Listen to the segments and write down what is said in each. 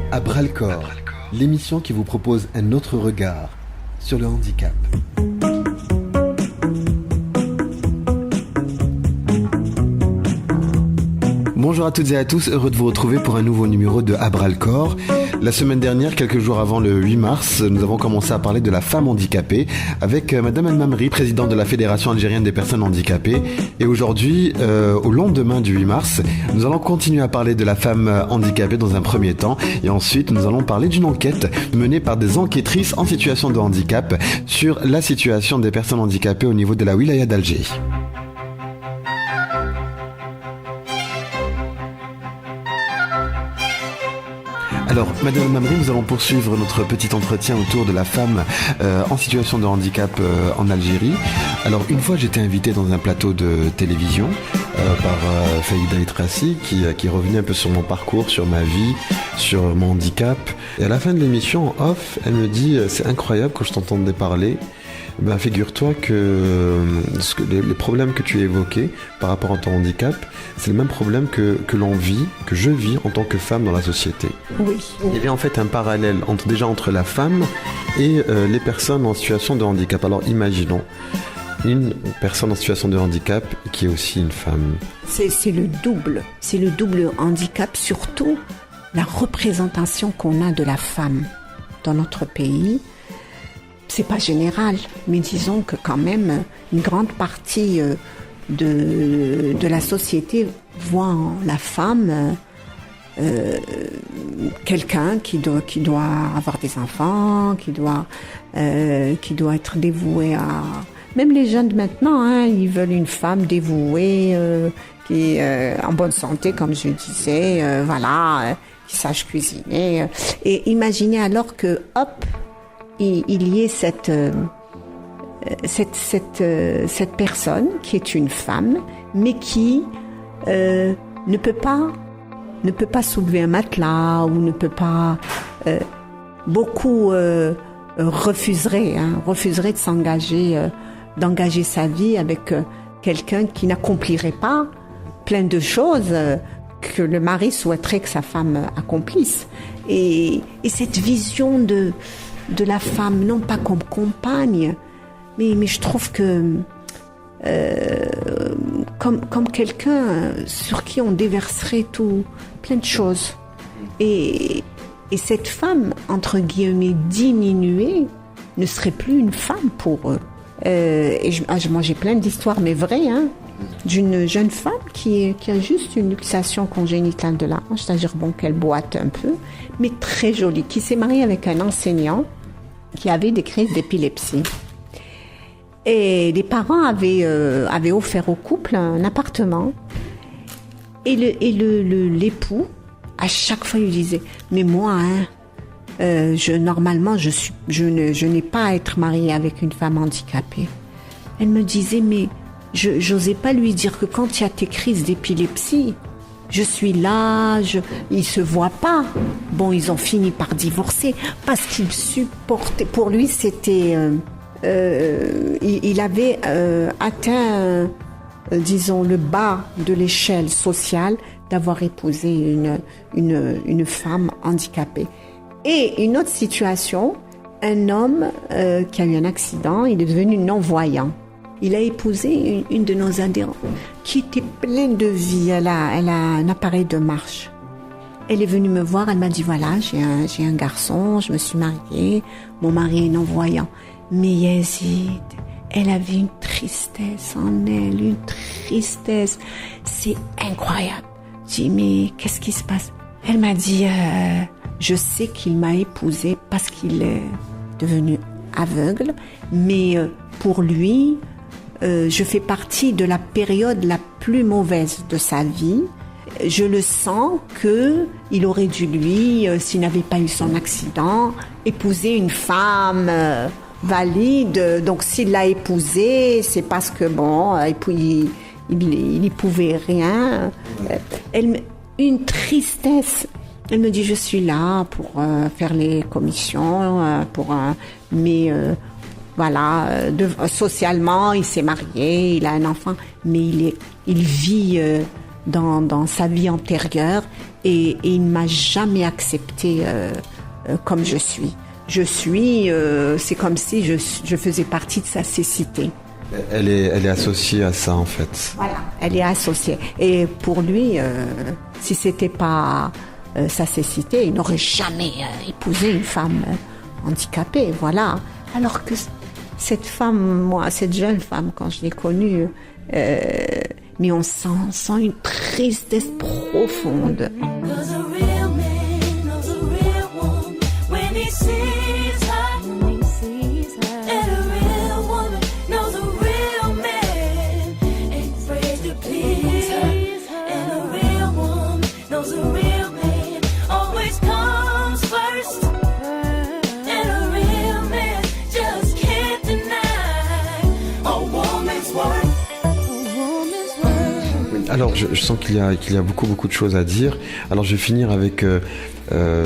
À bras-le-corps, l'émission qui vous propose un autre regard sur le handicap. Bonjour à toutes et à tous, heureux de vous retrouver pour un nouveau numéro de À bras-le-corps. La semaine dernière, quelques jours avant le 8 mars, nous avons commencé à parler de la femme handicapée avec Madame El Mamri, présidente de la Fédération algérienne des personnes handicapées. Et aujourd'hui, au lendemain du 8 mars, nous allons continuer à parler de la femme handicapée dans un premier temps. Et ensuite, nous allons parler d'une enquête menée par des enquêtrices en situation de handicap sur la situation des personnes handicapées au niveau de la wilaya d'Alger. Alors, Madame Mamri, nous allons poursuivre notre petit entretien autour de la femme en situation de handicap en Algérie. Alors, une fois, j'étais invité dans un plateau de télévision par Faïda Itrassi qui revenait un peu sur mon parcours, sur ma vie, sur mon handicap. Et à la fin de l'émission, en off, elle me dit « C'est incroyable quand je t'entendais parler. Ben, figure-toi que les problèmes que tu as évoqués par rapport à ton handicap, c'est le même problème que l'on vit, que je vis en tant que femme dans la société. » Oui. Il y avait en fait un parallèle entre la femme et les personnes en situation de handicap. Alors imaginons une personne en situation de handicap qui est aussi une femme. C'est le double handicap, surtout la représentation qu'on a de la femme dans notre pays. C'est pas général, mais disons que quand même une grande partie de la société voit en la femme quelqu'un qui doit avoir des enfants, qui doit être dévoué à... Même les jeunes de maintenant, ils veulent une femme dévouée, qui est en bonne santé, comme je disais, qui sache cuisiner. Et imaginez alors que, hop, il y ait cette personne qui est une femme, mais qui ne peut pas soulever un matelas ou ne peut pas. Beaucoup refuseraient de s'engager, d'engager sa vie avec quelqu'un qui n'accomplirait pas plein de choses que le mari souhaiterait que sa femme accomplisse. Et cette vision de la femme, non pas comme compagne, mais je trouve que comme quelqu'un sur qui on déverserait plein de choses. Et cette femme, entre guillemets, diminuée, ne serait plus une femme pour eux. Moi j'ai plein d'histoires, mais vraies, d'une jeune femme qui a juste une luxation congénitale de la hanche, c'est-à-dire qu'elle boite un peu, mais très jolie, qui s'est mariée avec un enseignant qui avait des crises d'épilepsie. Et les parents avaient offert au couple un appartement. Et l'époux, à chaque fois, il lui disait « Mais moi, normalement, je n'ai pas à être mariée avec une femme handicapée. » Elle me disait « Mais j'osais pas lui dire que quand il y a tes crises d'épilepsie, je suis là, il se voit pas. » Bon, ils ont fini par divorcer parce qu'il supportait. Pour lui, c'était, il avait atteint, disons, le bas de l'échelle sociale d'avoir épousé une femme handicapée. Et une autre situation, un homme qui a eu un accident, il est devenu non-voyant. Il a épousé une de nos adhérents qui était pleine de vie. Elle a un appareil de marche. Elle est venue me voir, elle m'a dit voilà, j'ai un garçon, je me suis mariée, mon mari est non-voyant. Mais Yazid, elle avait une tristesse en elle, une tristesse. C'est incroyable. J'ai dit mais qu'est-ce qui se passe? Elle m'a dit je sais qu'il m'a épousée parce qu'il est devenu aveugle, mais pour lui, je fais partie de la période la plus mauvaise de sa vie. Je le sens qu'il aurait dû, lui, s'il n'avait pas eu son accident, épouser une femme valide. Donc s'il l'a épousée, c'est parce que il n'y pouvait rien. Une tristesse. Elle me dit je suis là pour faire les commissions, socialement il s'est marié, il a un enfant, mais il vit dans sa vie antérieure et il ne m'a jamais acceptée comme je suis. C'est comme si je faisais partie de sa cécité. Elle est associée à ça en fait. Voilà, elle est associée. Et pour lui, si c'était pas sa cécité, il n'aurait jamais épousé une femme handicapée, voilà. Alors que cette jeune femme, quand je l'ai connue, mais on sent une tristesse profonde. Alors, je sens qu'il y a beaucoup de choses à dire. Alors, je vais finir avec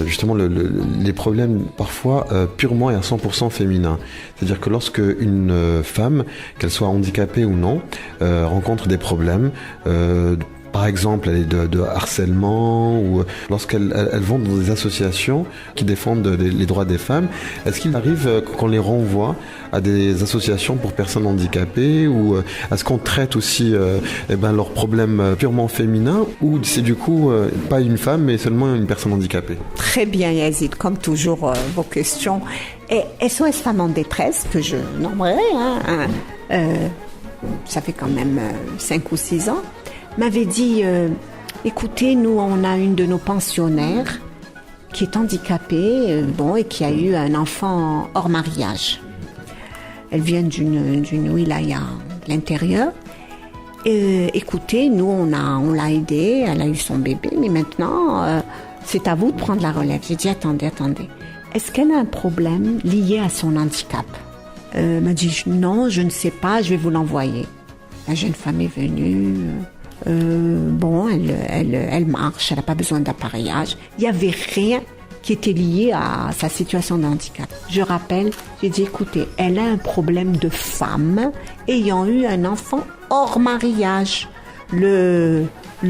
justement les problèmes parfois purement et à 100% féminins. C'est-à-dire que lorsque une femme, qu'elle soit handicapée ou non, rencontre des problèmes, par exemple, elle est de harcèlement ou lorsqu'elles vont dans des associations qui défendent les droits des femmes, est-ce qu'il arrive qu'on les renvoie à des associations pour personnes handicapées ou est-ce qu'on traite aussi leurs problèmes purement féminins ou c'est du coup pas une femme mais seulement une personne handicapée? Très bien Yazid, comme toujours vos questions. Et SOS Femmes en détresse, que je nommerai, ça fait quand même 5 ou 6 ans, m'avait dit écoutez, nous on a une de nos pensionnaires qui est handicapée et qui a eu un enfant hors mariage. Elle vient d'une wilaya de l'intérieur. Écoutez, nous on l'a aidée, elle a eu son bébé, mais maintenant c'est à vous de prendre la relève. J'ai dit attendez. Est-ce qu'elle a un problème lié à son handicap? Elle m'a dit non, je ne sais pas, je vais vous l'envoyer. La jeune femme est venue. Elle marche, elle n'a pas besoin d'appareillage. Il n'y avait rien qui était lié à sa situation de handicap. Je rappelle, j'ai dit écoutez, elle a un problème de femme ayant eu un enfant hors mariage. Le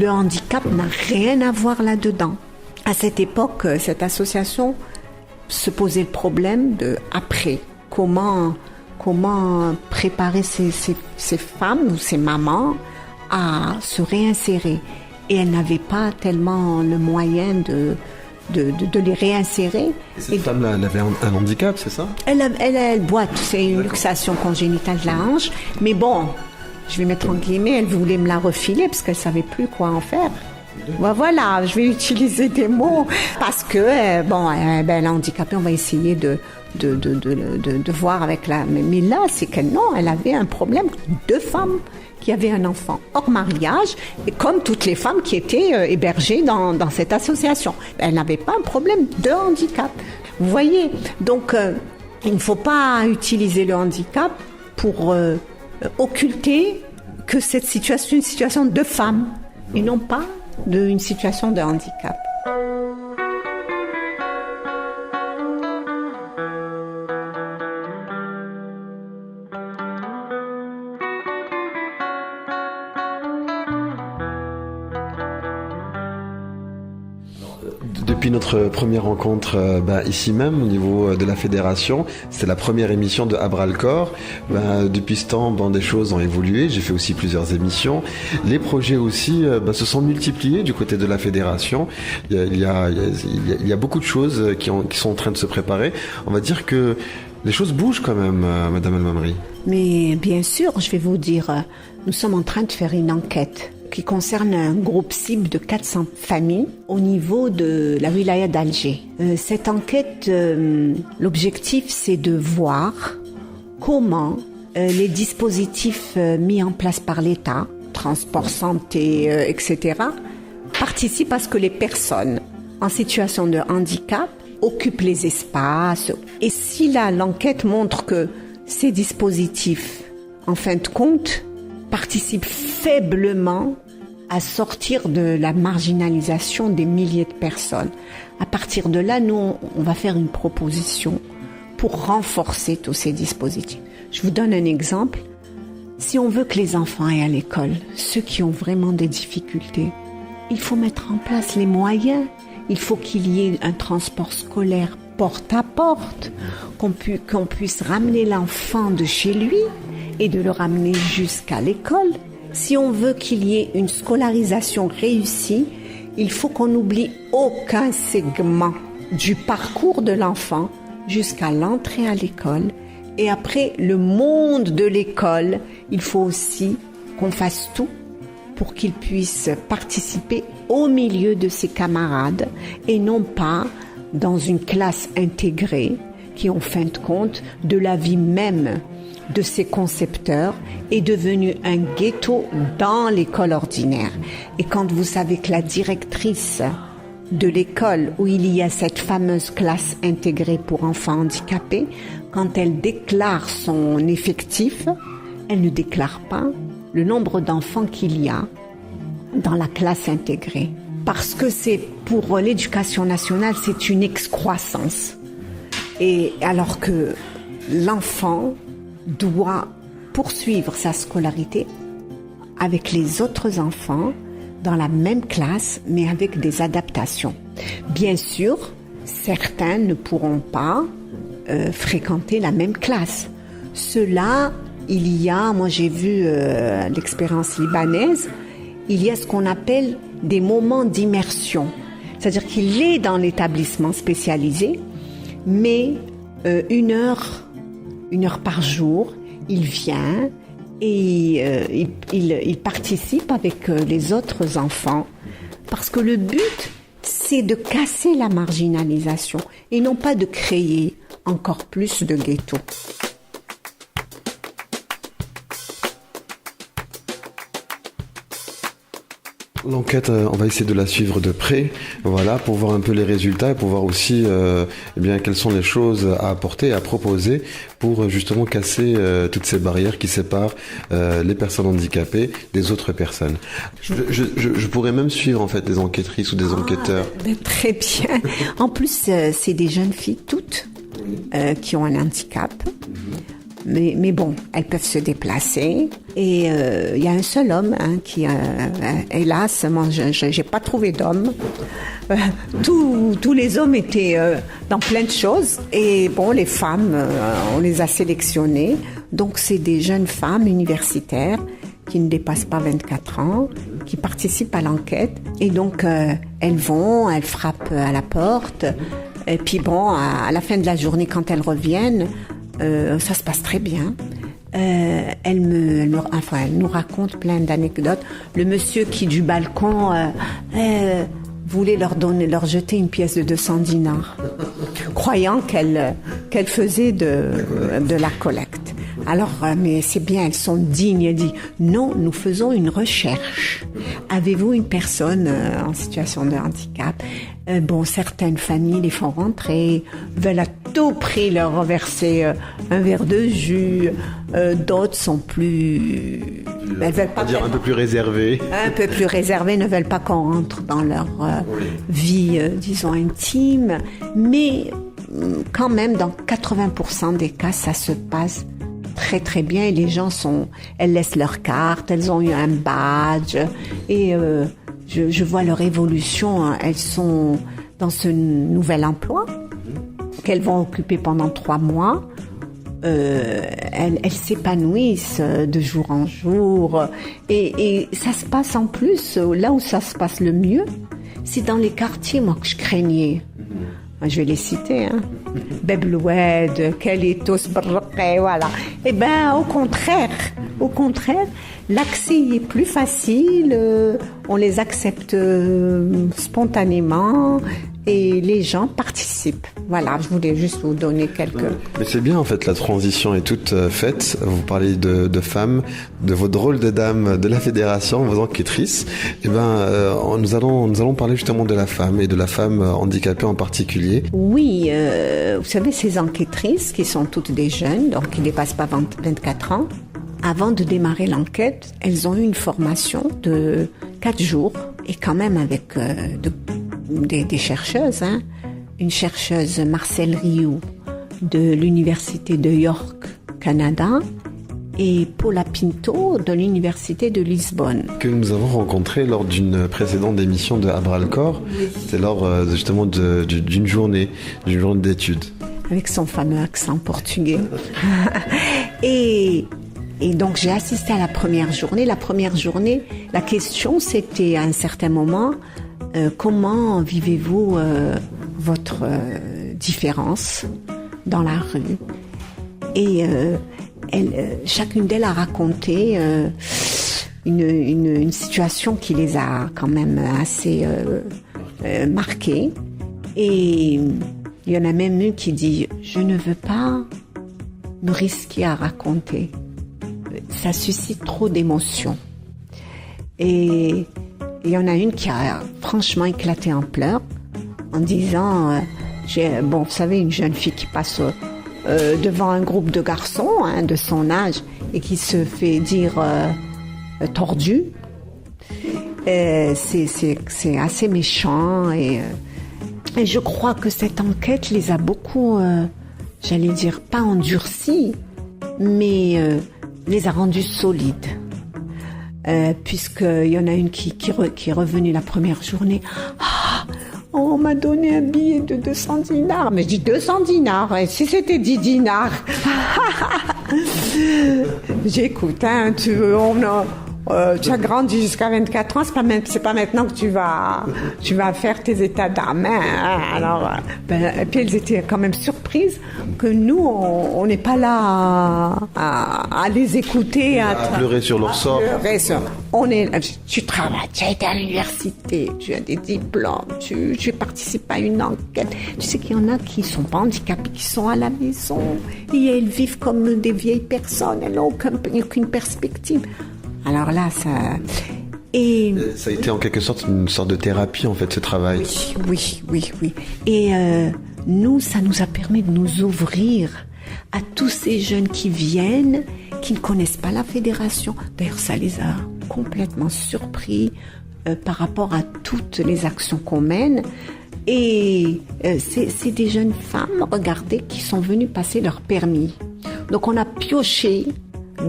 handicap n'a rien à voir là-dedans. À cette époque, cette association se posait le problème de après. Comment préparer ces femmes ou ces mamans à se réinsérer. Et elle n'avait pas tellement le moyen de les réinsérer. Et cette femme-là, elle avait un handicap, c'est ça? Elle boite, c'est une luxation congénitale de la hanche. Mais bon, je vais mettre en guillemets, elle voulait me la refiler parce qu'elle ne savait plus quoi en faire. Voilà, je vais utiliser des mots parce que, elle est handicapée, on va essayer de voir avec la... Mais là, c'est qu'elle avait un problème de femme qui avait un enfant hors mariage, et comme toutes les femmes qui étaient hébergées dans cette association. Elle n'avait pas un problème de handicap. Vous voyez, donc il ne faut pas utiliser le handicap pour occulter que cette situation est une situation de femme, et non pas d'une situation de handicap. Depuis notre première rencontre ici même au niveau de la fédération, c'est la première émission de À bras le corps. Depuis ce temps, des choses ont évolué. J'ai fait aussi plusieurs émissions. Les projets aussi se sont multipliés du côté de la fédération. Il y a beaucoup de choses qui sont en train de se préparer. On va dire que les choses bougent quand même, Madame El-Mamri. Mais bien sûr, je vais vous dire, nous sommes en train de faire une enquête qui concerne un groupe cible de 400 familles au niveau de la wilaya d'Alger. Cette enquête, l'objectif, c'est de voir comment les dispositifs mis en place par l'État, transport, santé, etc., participent à ce que les personnes en situation de handicap occupent les espaces. Et si là, l'enquête montre que ces dispositifs, en fin de compte, participent faiblement à sortir de la marginalisation des milliers de personnes. À partir de là, nous, on va faire une proposition pour renforcer tous ces dispositifs. Je vous donne un exemple. Si on veut que les enfants aillent à l'école, ceux qui ont vraiment des difficultés, il faut mettre en place les moyens. Il faut qu'il y ait un transport scolaire porte à porte, qu'on puisse ramener l'enfant de chez lui et de le ramener jusqu'à l'école. Si on veut qu'il y ait une scolarisation réussie, il faut qu'on n'oublie aucun segment du parcours de l'enfant jusqu'à l'entrée à l'école. Et après, le monde de l'école, il faut aussi qu'on fasse tout pour qu'il puisse participer au milieu de ses camarades et non pas dans une classe intégrée qui, en fin de compte, de la vie même de ses concepteurs, est devenu un ghetto dans l'école ordinaire. Et quand vous savez que la directrice de l'école où il y a cette fameuse classe intégrée pour enfants handicapés, quand elle déclare son effectif, elle ne déclare pas le nombre d'enfants qu'il y a dans la classe intégrée. Parce que c'est pour l'éducation nationale, c'est une excroissance. Et alors que l'enfant doit poursuivre sa scolarité avec les autres enfants dans la même classe, mais avec des adaptations. Bien sûr, certains ne pourront pas fréquenter la même classe. Cela, moi j'ai vu l'expérience libanaise, il y a ce qu'on appelle des moments d'immersion. C'est-à-dire qu'il est dans l'établissement spécialisé, mais une heure par jour, il vient et il participe avec les autres enfants. Parce que le but, c'est de casser la marginalisation et non pas de créer encore plus de ghettos. L'enquête, on va essayer de la suivre de près, voilà, pour voir un peu les résultats et pour voir aussi quelles sont les choses à apporter, à proposer pour justement casser toutes ces barrières qui séparent les personnes handicapées des autres personnes. Je pourrais même suivre en fait des enquêtrices ou des enquêteurs. Très bien. En plus, c'est des jeunes filles toutes qui ont un handicap. Mais bon, elles peuvent se déplacer. Et il y a un seul homme qui, hélas, moi, j'ai pas trouvé d'homme. Tous les hommes étaient dans plein de choses. Et bon, les femmes, on les a sélectionnées. Donc, c'est des jeunes femmes universitaires qui ne dépassent pas 24 ans, qui participent à l'enquête. Et donc, elles frappent à la porte. Et puis bon, à la fin de la journée, quand elles reviennent, ça se passe très bien. Elle nous raconte plein d'anecdotes. Le monsieur qui du balcon voulait leur jeter une pièce de 200 dinars, croyant qu'elle faisait de la collecte. Alors, mais c'est bien, elles sont dignes. Elle dit, non, nous faisons une recherche. Avez-vous une personne en situation de handicap? Certaines familles les font rentrer, veulent à tout prix leur reverser un verre de jus. D'autres sont plus... elles veulent pas dire un peu plus réservées. Un peu plus réservées, ne veulent pas qu'on rentre dans leur vie, disons, intime. Mais quand même, dans 80% des cas, ça se passe très très bien et les gens elles laissent leur carte, elles ont eu un badge et je vois leur évolution. Elles sont dans ce nouvel emploi qu'elles vont occuper pendant 3 mois. Elles s'épanouissent de jour en jour et ça se passe en plus, là où ça se passe le mieux, c'est dans les quartiers, moi, que je craignais. Je vais les citer, Bebloued, Kelitos, Brrqe, voilà. Au contraire, l'accès y est plus facile, on les accepte spontanément et les gens participent. Voilà, je voulais juste vous donner quelques... Mais c'est bien en fait, la transition est toute faite. Vous parlez de femmes, de votre rôle de dame de la fédération, vos enquêtrices. Nous allons parler justement de la femme et de la femme handicapée en particulier. Oui, vous savez, ces enquêtrices qui sont toutes des jeunes, donc qui ne dépassent pas 24 ans, avant de démarrer l'enquête, elles ont eu une formation de 4 jours et quand même avec des chercheuses, une chercheuse Marcel Rioux de l'université de York, Canada, et Paula Pinto de l'Université de Lisbonne. Que nous avons rencontré lors d'une précédente émission de Abralcor. C'est lors justement d'une journée d'études. Avec son fameux accent portugais. Et donc j'ai assisté à la première journée. La première journée, la question c'était à un certain moment, comment vivez-vous votre différence dans la rue? Et chacune d'elles a raconté une situation qui les a quand même assez marquées. Et il y en a même une qui dit « Je ne veux pas me risquer à raconter. Ça suscite trop d'émotions. » Et il y en a une qui a franchement éclaté en pleurs en disant vous savez, une jeune fille qui passe devant un groupe de garçons de son âge et qui se fait dire tordu. C'est assez méchant et je crois que cette enquête les a beaucoup, j'allais dire, pas endurcis, mais les a rendus solides. Puisqu'il y en a une qui est revenue la première journée. On m'a donné un billet de 200 dinars. Mais je dis 200 dinars, et si c'était 10 dinars. J'écoute, tu as grandi jusqu'à 24 ans, c'est pas maintenant que tu vas faire tes états d'âme. Alors, et puis elles étaient quand même surprises que nous, on n'est pas là à les écouter, à pleurer sur leur sort. Tu travailles, tu as été à l'université, tu as des diplômes, tu participes à une enquête. Tu sais qu'il y en a qui sont pas handicapés, qui sont à la maison et elles vivent comme des vieilles personnes, elles n'ont aucune perspective. Alors là, ça a été en quelque sorte une sorte de thérapie, en fait, ce travail. Oui. Et nous, ça nous a permis de nous ouvrir à tous ces jeunes qui viennent, qui ne connaissent pas la fédération. D'ailleurs, ça les a complètement surpris par rapport à toutes les actions qu'on mène. Et c'est des jeunes femmes, regardez, qui sont venues passer leur permis. Donc on a pioché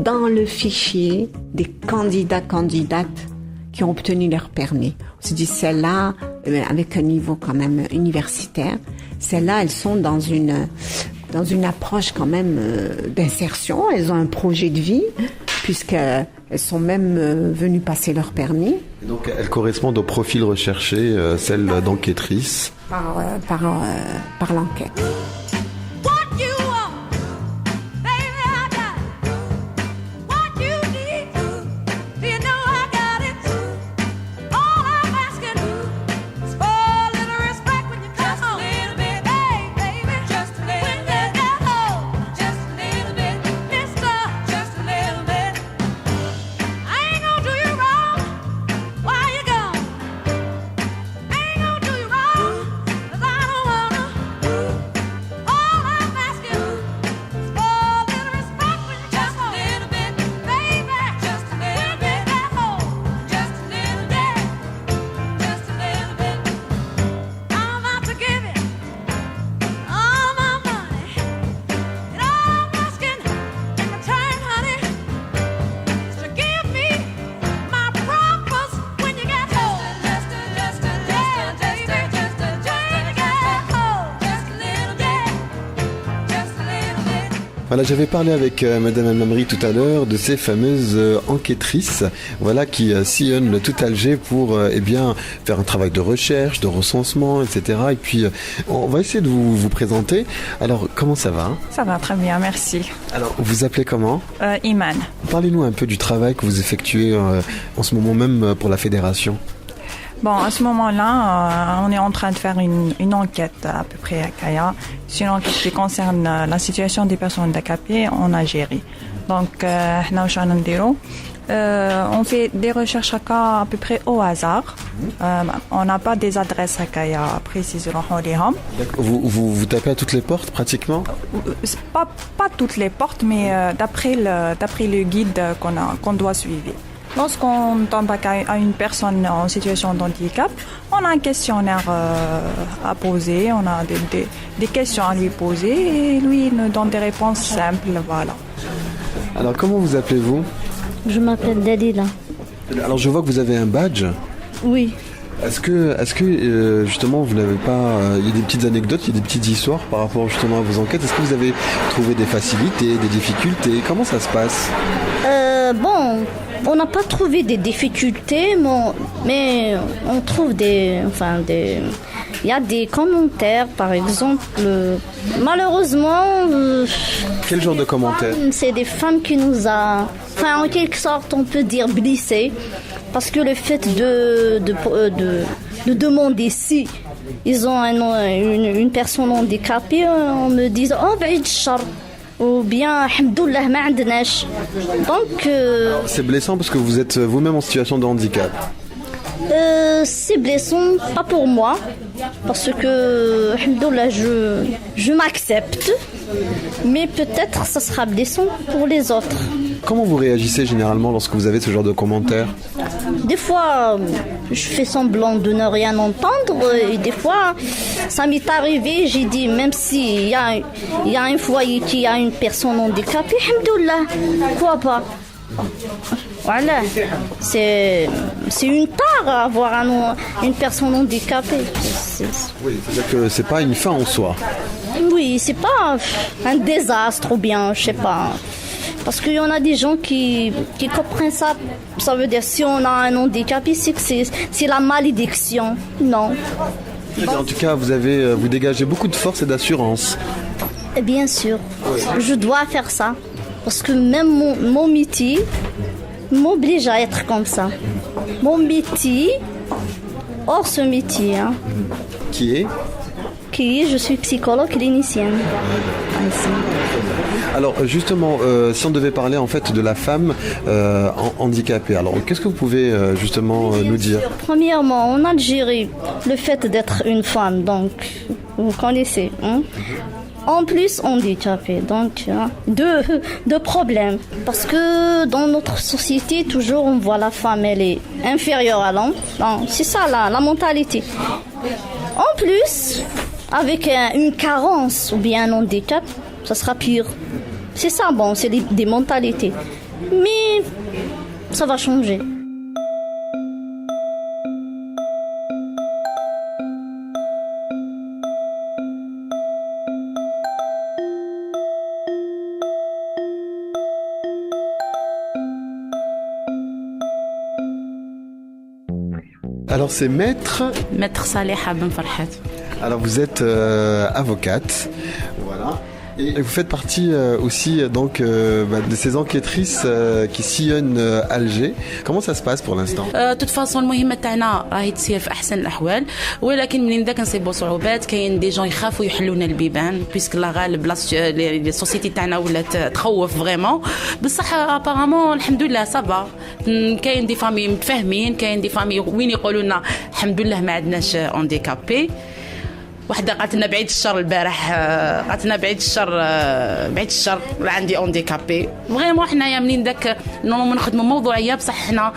dans le fichier des candidates qui ont obtenu leur permis. On s'est dit, celles-là, avec un niveau quand même universitaire, celles-là, elles sont dans une approche quand même d'insertion. Elles ont un projet de vie, puisqu'elles sont même venues passer leur permis. Et donc, elles correspondent au profil recherché, celle d'enquêtrice. Par l'enquête. Voilà, j'avais parlé avec Madame Al-Mamri tout à l'heure de ces fameuses enquêtrices, voilà, qui sillonnent le tout Alger pour faire un travail de recherche, de recensement, etc. Et puis, on va essayer de vous présenter. Alors, comment ça va ? Ça va très bien, merci. Alors, vous vous appelez comment ? Iman. Parlez-nous un peu du travail que vous effectuez en ce moment même pour la fédération. Bon, à ce moment-là, on est en train de faire une enquête à peu près à Kaya. C'est une enquête qui concerne la situation des personnes handicapées en Algérie. Donc, on fait des recherches à peu près au hasard. On n'a pas des adresses à Kaya précises. Vous tapez à toutes les portes pratiquement ? Pas toutes les portes, mais d'après le guide qu'on doit suivre. Lorsqu'on tombe à une personne en situation de handicap, on a un questionnaire à poser, on a des questions à lui poser et lui il nous donne des réponses simples, voilà. Alors, comment vous appelez-vous? Je m'appelle Dalila. Alors, je vois que vous avez un badge. Oui. Est-ce que justement vous n'avez pas... il y a des petites anecdotes, il y a des petites histoires par rapport justement à vos enquêtes. Est-ce que vous avez trouvé des facilités, des difficultés? Comment ça se passe? Bon, on n'a pas trouvé des difficultés, mais on trouve il y a des commentaires, par exemple. Malheureusement, Quel genre de commentaires? c'est des femmes qui nous a, en quelque sorte, on peut dire blessés. Parce que le fait de demander si ils ont une personne handicapée, on me dit oh بعيد الشر ou bien الحمد لله ما عندناش. Donc C'est blessant parce que vous êtes vous-même en situation de handicap. c'est blessant, pas pour moi, parce que alhamdoulilah, je m'accepte, mais peut-être ça sera blessant pour les autres. Comment vous réagissez généralement lorsque vous avez ce genre de commentaires? Des fois, je fais semblant de ne rien entendre, et des fois, ça m'est arrivé, j'ai dit, même s'il y a un foyer qui a une personne handicapée, alhamdoulilah, pourquoi pas? Voilà, c'est une tare avoir une personne handicapée. Oui, c'est-à-dire que c'est pas une fin en soi. Oui, c'est pas un désastre ou bien, je sais pas. Parce qu'il y en a des gens qui comprennent ça. Ça veut dire si on a un handicapé, c'est que c'est la malédiction. Non. En tout cas, vous dégagez beaucoup de force et d'assurance. Et bien sûr, je dois faire ça. Parce que même mon métier m'oblige à être comme ça. Mon métier, hors ce métier, hein, Qui est je suis psychologue clinicienne. Alors justement, si on devait parler en fait de la femme handicapée, alors qu'est-ce que vous pouvez justement nous dire? Premièrement, en Algérie, le fait d'être une femme, donc vous connaissez, hein? En plus handicapée, donc deux problèmes. Parce que dans notre société, toujours on voit la femme, elle est inférieure à l'homme. C'est ça la mentalité. En plus, avec une carence ou bien un handicap, ça sera pire. C'est ça, bon, c'est des mentalités. Mais ça va changer. Alors c'est Maître Saliha Ben Farhat. Alors vous êtes avocate, voilà. Et vous faites partie aussi donc de ces enquêtrices qui sillonnent Alger. Comment ça se passe pour l'instant? De toute façon المهمة تاعنا راهي تسير في أحسن الأحوال، ولكن منين ذاك نصيبوا صعوبات كاين دي جون يخافوا يحلونا البيبان بيسك لا غالب لي سوسيتي تاعنا ولات تخوف فريمون. بصح ابارامون الحمد لله صافا، كاين دي فامي متفاهمين، كاين دي فامي وين يقولوا لنا الحمد لله ما عندناش هانديكابي. وحده قالت لنا بعيد الشر البارح، قالت لنا بعيد الشر عندي هانديكابي. فريمون حنايا منين داك نخدموا موضوعيه، بصح حنا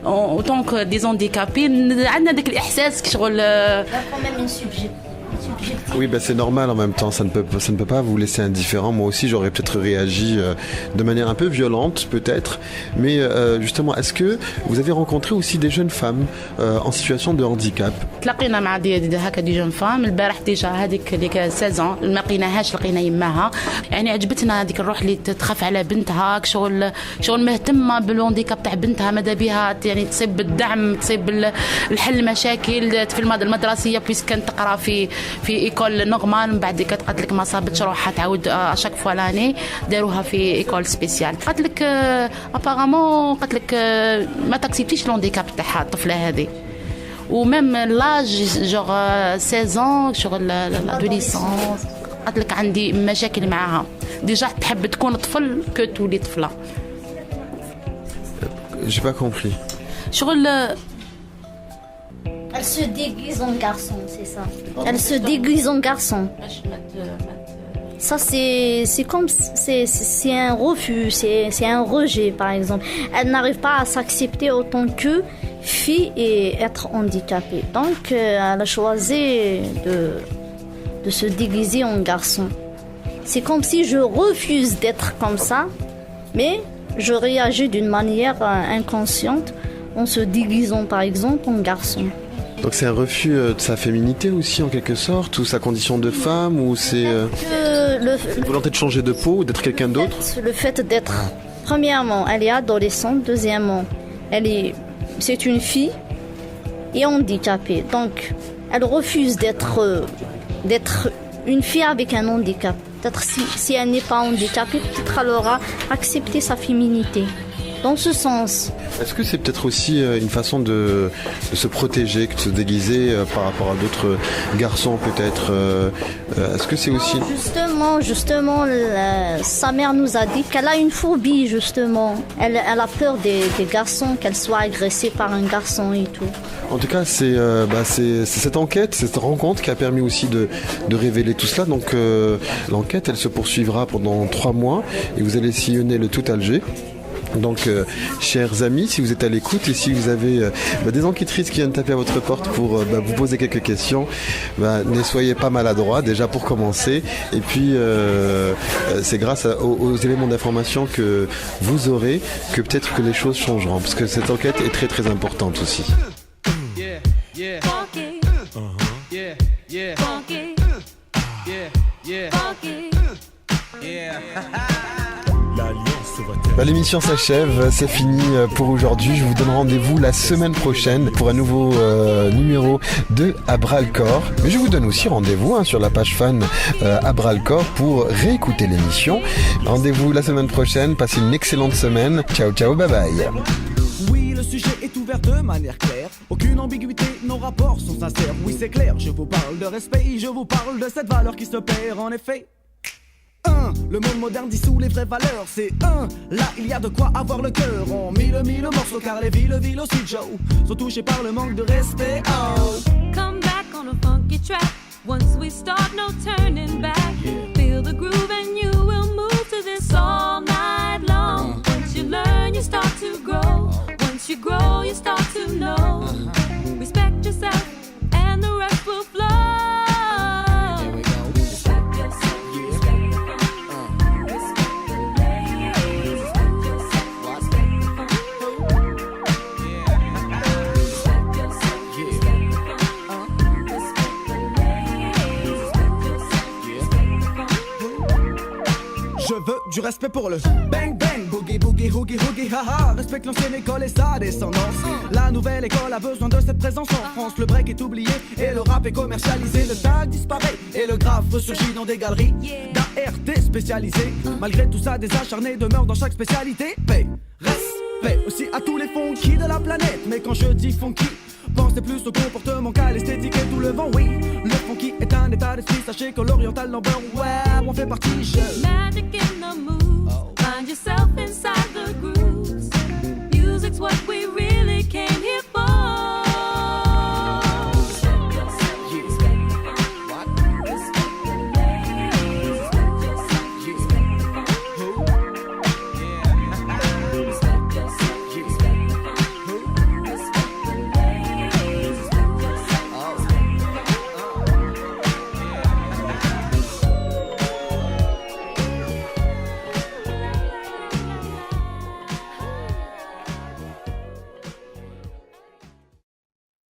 اونطونك دي هانديكابي عندنا داك الاحساس كشغل. Oui, c'est normal en même temps, ça ne peut pas vous laisser indifférent. Moi aussi, j'aurais peut-être réagi de manière un peu violente, peut-être. Mais justement, est-ce que vous avez rencontré aussi des jeunes femmes en situation de handicap? تلاقينا مع هكا دي جون فام البارح ديجا، هذيك اللي 16 ما لقيناهاش، لقينا يماها. يعني عجبتنا هذيك الروح اللي تخاف على بنتها، شغل مهتمه بالهانديكاب تاع بنتها، ماذا بها يعني تصيب بالدعم، تصيب الحل المشاكل في المدرسيه، بيس كانت تقرا في ايكول نورمال، من بعد قالت لك ما صابتش روحها تعاود اشاك فوا لاني داروها في ايكول سبيسيال. قالت لك ابارامون قالت لك ما تاكسبتيش الهانديكاب تاعها الطفله هذه، وميم لاج جوغ 16 شغل لادوليسونس. قالت لك عندي مشاكل معاها، ديجا تحب تكون طفل كو تولي طفله. J'ai pas compris. شغل Elle se déguise en garçon, c'est ça. Elle se déguise en garçon. Ça, c'est comme c'est un refus, c'est un rejet, par exemple. Elle n'arrive pas à s'accepter autant que fille et être handicapée. Donc, elle a choisi de se déguiser en garçon. C'est comme si je refuse d'être comme ça Mais je réagis d'une manière inconsciente en se déguisant par exemple en garçon. Donc c'est un refus de sa féminité aussi en quelque sorte, ou sa condition de femme, ou c'est une volonté de changer de peau ou d'être quelqu'un d'autre? Le fait d'être, premièrement, elle est adolescente, deuxièmement, c'est une fille et handicapée. Donc elle refuse d'être une fille avec un handicap. Peut-être si elle n'est pas handicapée, peut-être elle aura accepté sa féminité. Dans ce sens. Est-ce que c'est peut-être aussi une façon de se protéger, de se déguiser par rapport à d'autres garçons peut-être est-ce que c'est aussi... Justement, sa mère nous a dit qu'elle a une phobie justement. Elle a peur des garçons, qu'elle soit agressée par un garçon et tout. En tout cas, c'est cette enquête, cette rencontre qui a permis aussi de révéler tout cela. Donc l'enquête, elle se poursuivra pendant 3 mois et vous allez sillonner le tout Alger. Donc, chers amis, si vous êtes à l'écoute et si vous avez des enquêtrices qui viennent taper à votre porte pour vous poser quelques questions, ne soyez pas maladroits déjà pour commencer. Et puis, c'est grâce aux éléments d'information que vous aurez que peut-être que les choses changeront, parce que cette enquête est très très importante aussi. L'émission s'achève, c'est fini pour aujourd'hui. Je vous donne rendez-vous la semaine prochaine pour un nouveau numéro de À Bras le Corps. Mais je vous donne aussi rendez-vous sur la page fan À Bras le Corps pour réécouter l'émission. Rendez-vous la semaine prochaine, passez une excellente semaine. Ciao ciao, bye bye. Oui, le sujet est ouvert de manière claire. Aucune ambiguïté, nos rapports sont sincères. Oui, c'est clair, je vous parle de respect, je vous parle de cette valeur qui se perd en effet. Le monde moderne dissout les vraies valeurs. C'est là il y a de quoi avoir le cœur. En mille morceaux car les villes aussi Joe sont touchées par le manque de respect. Come back on a funky track. Once we start, no turning back. Feel the groove and you will move to this all night long. Once you learn, you start to grow. Once you grow, you start to know. Respect yourself and the rest will flow. Je veux du respect pour le bang bang, boogie boogie hoogie hoogie haha. Respecte l'ancienne école et sa descendance. La nouvelle école a besoin de cette présence en France. Le break est oublié et le rap est commercialisé. Le tag disparaît et le graphe ressurgit dans des galeries d'ART spécialisées. Malgré tout ça, des acharnés demeurent dans chaque spécialité. Paix, respect aussi à tous les funky de la planète. Mais quand je dis funky, pensez plus au comportement qu'à l'esthétique et tout le vent, oui. Le funky est un état d'esprit, sachez que l'oriental number, ouais, on fait partie. Magic in the moves, find yourself inside the grooves. Music's what we